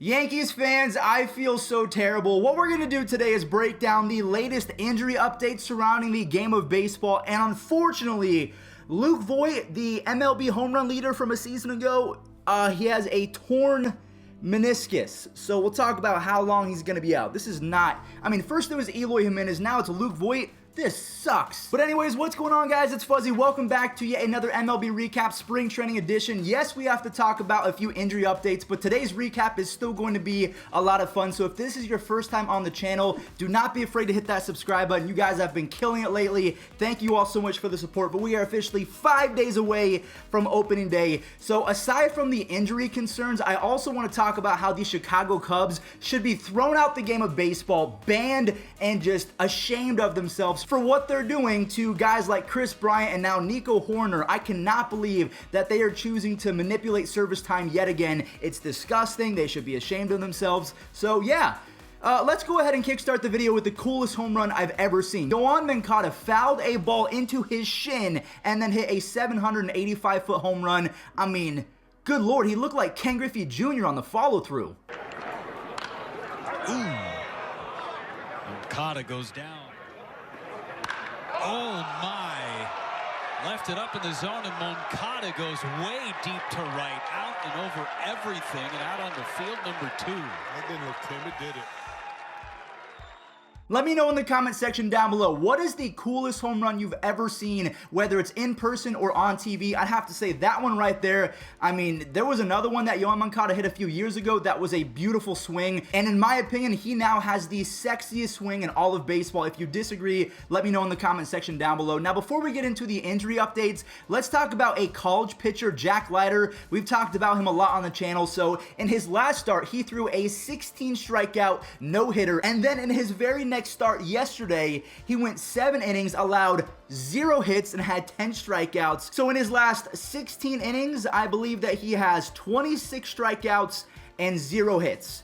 Yankees fans, I feel so terrible. What we're going to do today is break down the latest injury updates surrounding the game of baseball. And unfortunately, Luke Voit, the MLB home run leader from a season ago, he has a torn meniscus. So we'll talk about how long he's going to be out. This is not, first it was Eloy Jimenez, now it's Luke Voit. This sucks. But anyways, what's going on, guys? It's Fuzzy. Welcome back to yet another MLB recap spring training edition. Yes, we have to talk about a few injury updates, but today's recap is still going to be a lot of fun. So if this is your first time on the channel, do not be afraid to hit that subscribe button. You guys have been killing it lately. Thank you all so much for the support, but we are officially 5 days away from opening day. So aside from the injury concerns, I also want to talk about how the Chicago Cubs should be thrown out the game of baseball, banned, and just ashamed of themselves for what they're doing to guys like Kris Bryant and now Nico Horner. I cannot believe that they are choosing to manipulate service time yet again. It's disgusting. They should be ashamed of themselves. So yeah. Let's go ahead and kickstart the video with the coolest home run I've ever seen. Yoan Moncada fouled a ball into his shin and then hit a 785-foot home run. I mean, good Lord, he looked like Ken Griffey Jr. on the follow-through. Ooh. Moncada goes down. Oh my. Left it up in the zone, and Moncada goes way deep to right, out and over everything, and out on the field, number 2. That didn't look timid, did it? Let me know in the comment section down below, what is the coolest home run you've ever seen, whether it's in person or on TV? I'd have to say that one right there. I mean, there was another one that Yoan Moncada hit a few years ago that was a beautiful swing, and in my opinion, he now has the sexiest swing in all of baseball. If you disagree, let me know in the comment section down below. Now, before we get into the injury updates, let's talk about a college pitcher, Jack Leiter. We've talked about him a lot on the channel. So in his last start, he threw a 16 strikeout no-hitter, and then in his very next start yesterday, he went 7 innings, allowed 0 hits, and had 10 strikeouts. So in his last 16 innings, I believe that he has 26 strikeouts and 0 hits.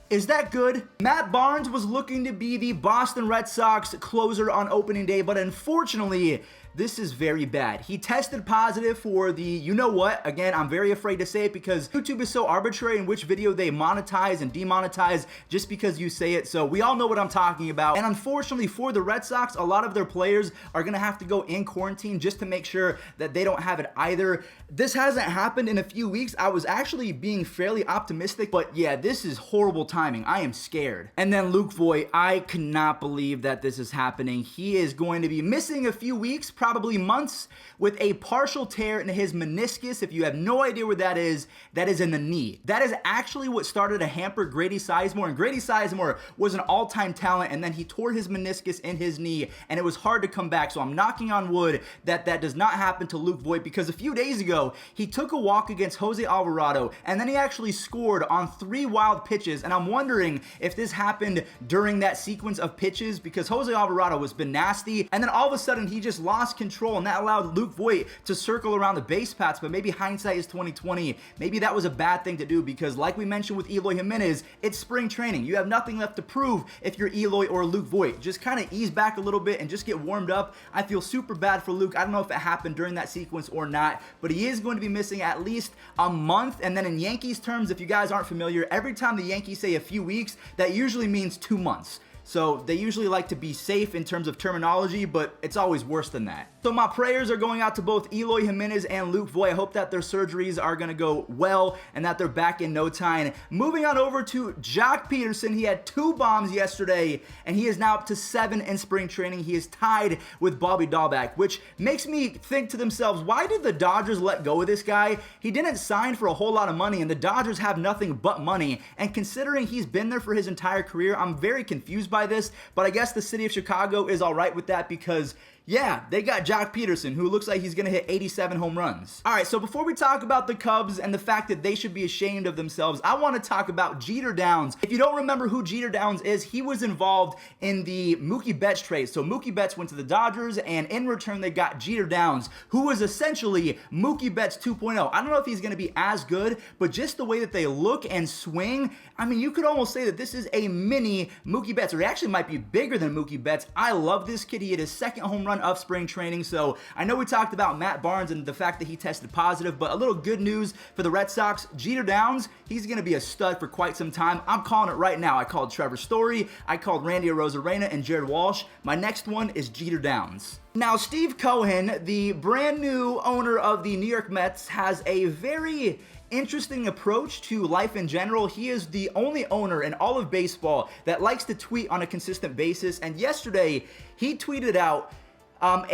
Is that good? Matt Barnes was looking to be the Boston Red Sox closer on opening day, but unfortunately, this is very bad. He tested positive for the you-know-what. Again, I'm very afraid to say it because YouTube is so arbitrary in which video they monetize and demonetize just because you say it. So we all know what I'm talking about. And unfortunately for the Red Sox, a lot of their players are going to have to go in quarantine just to make sure that they don't have it either. This hasn't happened in a few weeks. I was actually being fairly optimistic, but yeah, this is horrible timing. I am scared. And then Luke Voit, I cannot believe that this is happening. He is going to be missing a few weeks, probably months, with a partial tear in his meniscus. If you have no idea where that is in the knee. That is actually what started to hamper Grady Sizemore, and Grady Sizemore was an all-time talent, and then he tore his meniscus in his knee, and it was hard to come back. So I'm knocking on wood that that does not happen to Luke Voit, because a few days ago, he took a walk against Jose Alvarado, and then he actually scored on 3 wild pitches, and I'm wondering if this happened during that sequence of pitches, because Jose Alvarado has been nasty, and then all of a sudden, he just lost control, and that allowed Luke Voit to circle around the base paths. But maybe hindsight is 2020. Maybe that was a bad thing to do, because like we mentioned with Eloy Jimenez, it's spring training. You have nothing left to prove if you're Eloy or Luke Voit. Just kind of ease back a little bit and just get warmed up. I feel super bad for Luke. I don't know if it happened during that sequence or not, but he is going to be missing at least a month. And then in Yankees terms, if you guys aren't familiar, every time the Yankees say a few weeks, that usually means 2 months. So they usually like to be safe in terms of terminology, but it's always worse than that. So my prayers are going out to both Eloy Jimenez and Luke Voit. I hope that their surgeries are going to go well and that they're back in no time. Moving on over to Jett Peterson. He had 2 bombs yesterday, and he is now up to 7 in spring training. He is tied with Bobby Dahlbeck, which makes me think to themselves, why did the Dodgers let go of this guy? He didn't sign for a whole lot of money, and the Dodgers have nothing but money. And considering he's been there for his entire career, I'm very confused by this, but I guess the city of Chicago is all right with that because yeah, they got Jett Peterson, who looks like he's going to hit 87 home runs. All right, so before we talk about the Cubs and the fact that they should be ashamed of themselves, I want to talk about Jett Downs. If you don't remember who Jett Downs is, he was involved in the Mookie Betts trade. So Mookie Betts went to the Dodgers, and in return, they got Jett Downs, who was essentially Mookie Betts 2.0. I don't know if he's going to be as good, but just the way that they look and swing, I mean, you could almost say that this is a mini Mookie Betts, or he actually might be bigger than Mookie Betts. I love this kid. He hit his second home run ton of spring training. So I know we talked about Matt Barnes and the fact that he tested positive, but a little good news for the Red Sox. Jett Downs, he's going to be a stud for quite some time. I'm calling it right now. I called Trevor Story, I called Randy Arozarena and Jared Walsh. My next one is Jett Downs. Now, Steve Cohen, the brand new owner of the New York Mets, has a very interesting approach to life in general. He is the only owner in all of baseball that likes to tweet on a consistent basis, and yesterday he tweeted out an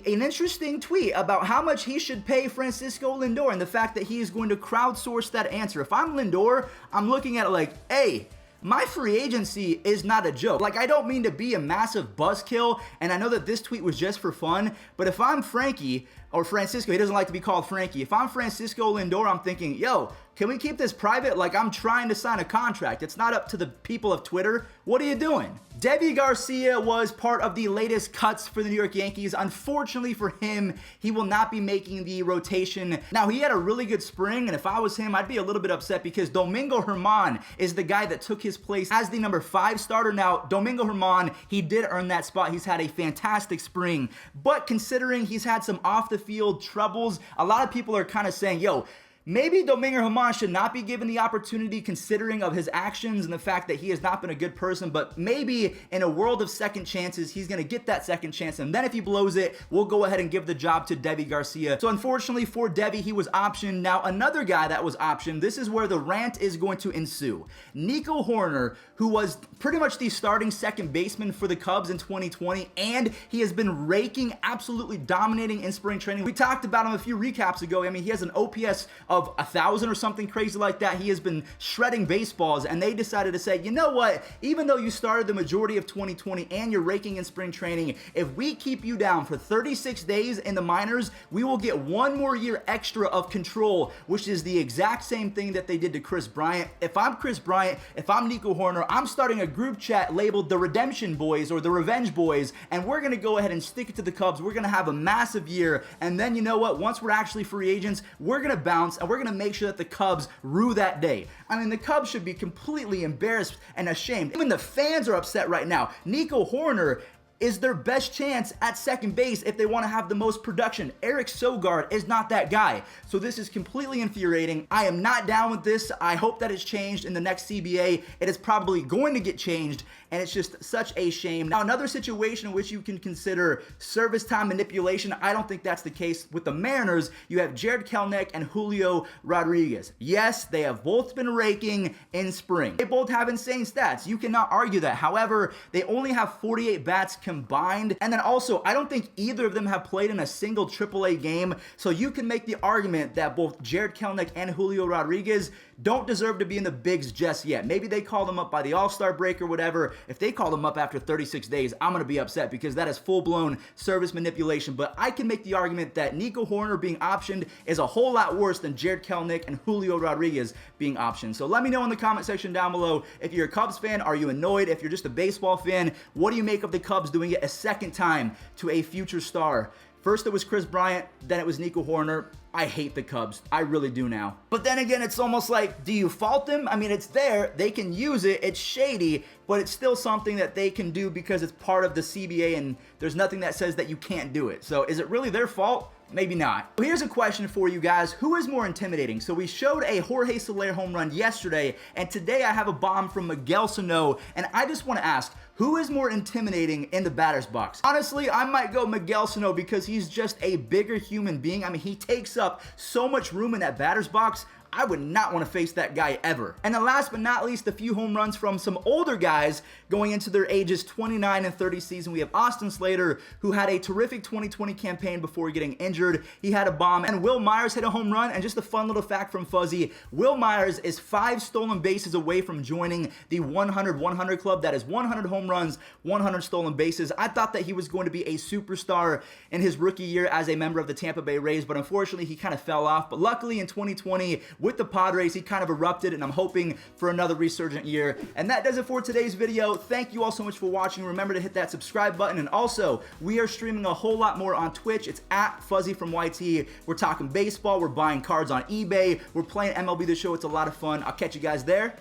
interesting tweet about how much he should pay Francisco Lindor and the fact that he is going to crowdsource that answer. If I'm Lindor, I'm looking at it like, hey, my free agency is not a joke. Like, I don't mean to be a massive buzzkill, and I know that this tweet was just for fun, but if I'm Frankie, or Francisco, he doesn't like to be called Frankie. If I'm Francisco Lindor, I'm thinking, yo, can we keep this private? Like, I'm trying to sign a contract. It's not up to the people of Twitter. What are you doing? Deivi Garcia was part of the latest cuts for the New York Yankees. Unfortunately for him, he will not be making the rotation. Now, he had a really good spring, and if I was him, I'd be a little bit upset because Domingo Germán is the guy that took his place as the number 5 starter. Now, Domingo Germán, he did earn that spot. He's had a fantastic spring, but considering he's had some off-the-field troubles, a lot of people are kind of saying, yo, maybe Domingo Germán should not be given the opportunity considering of his actions and the fact that he has not been a good person, but maybe in a world of second chances, he's going to get that second chance, and then if he blows it, we'll go ahead and give the job to Deivi Garcia. So unfortunately for Deivi, he was optioned. Now, another guy that was optioned, this is where the rant is going to ensue. Nico Horner, who was pretty much the starting second baseman for the Cubs in 2020, and he has been raking, absolutely dominating in spring training. We talked about him a few recaps ago. I mean, he has an OPS of 1,000 or something crazy like that. He has been shredding baseballs, and they decided to say, you know what, even though you started the majority of 2020 and you're raking in spring training, if we keep you down for 36 days in the minors, we will get one more year extra of control, which is the exact same thing that they did to Chris Bryant. If I'm Chris Bryant, if I'm Nico Horner, I'm starting a group chat labeled the Redemption Boys or the Revenge Boys, and we're going to go ahead and stick it to the Cubs. We're going to have a massive year, and then you know what, once we're actually free agents, we're going to bounce, and we're going to make sure that the Cubs rue that day. I mean, the Cubs should be completely embarrassed and ashamed. Even the fans are upset right now. Nico Horner is their best chance at second base if they want to have the most production. Eric Sogard is not that guy. So this is completely infuriating. I am not down with this. I hope that it's changed in the next CBA. It is probably going to get changed, and it's just such a shame. Now, another situation in which you can consider service time manipulation, I don't think that's the case. With the Mariners, you have Jarred Kelenic and Julio Rodriguez. Yes, they have both been raking in spring. They both have insane stats. You cannot argue that. However, they only have 48 bats combined. And then also, I don't think either of them have played in a single AAA game. So you can make the argument that both Jarred Kelenic and Julio Rodriguez don't deserve to be in the bigs just yet. Maybe they call them up by the All-Star break or whatever. If they call them up after 36 days, I'm going to be upset because that is full-blown service manipulation. But I can make the argument that Nico Horner being optioned is a whole lot worse than Jarred Kelenic and Julio Rodriguez being optioned. So let me know in the comment section down below. If you're a Cubs fan, are you annoyed? If you're just a baseball fan, what do you make of the Cubs doing it a second time to a future star? First it was Chris Bryant, then it was Nico Horner. I hate the Cubs. I really do now. But then again, it's almost like, do you fault them? I mean, it's there. They can use it. It's shady, but it's still something that they can do because it's part of the CBA, and there's nothing that says that you can't do it. So is it really their fault? Maybe not. So here's a question for you guys. Who is more intimidating? So we showed a Jorge Soler home run yesterday, and today I have a bomb from Miguel Sano, and I just want to ask, who is more intimidating in the batter's box? Honestly, I might go Miguel Sano because he's just a bigger human being. I mean, he takes up so much room in that batter's box. I would not want to face that guy ever. And then last but not least, a few home runs from some older guys going into their ages 29 and 30 season. We have Austin Slater, who had a terrific 2020 campaign before getting injured. He had a bomb, and Will Myers hit a home run. And just a fun little fact from Fuzzy, Will Myers is 5 stolen bases away from joining the 100-100 club. That is 100 home runs, 100 stolen bases. I thought that he was going to be a superstar in his rookie year as a member of the Tampa Bay Rays, but unfortunately he kind of fell off. But luckily in 2020, with the Padres, he kind of erupted, and I'm hoping for another resurgent year. And that does it for today's video. Thank you all so much for watching. Remember to hit that subscribe button, and also, we are streaming a whole lot more on Twitch. It's at Fuzzy from YT. We're talking baseball. We're buying cards on eBay. We're playing MLB The Show. It's a lot of fun. I'll catch you guys there.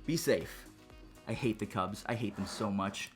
Be safe. I hate the Cubs. I hate them so much.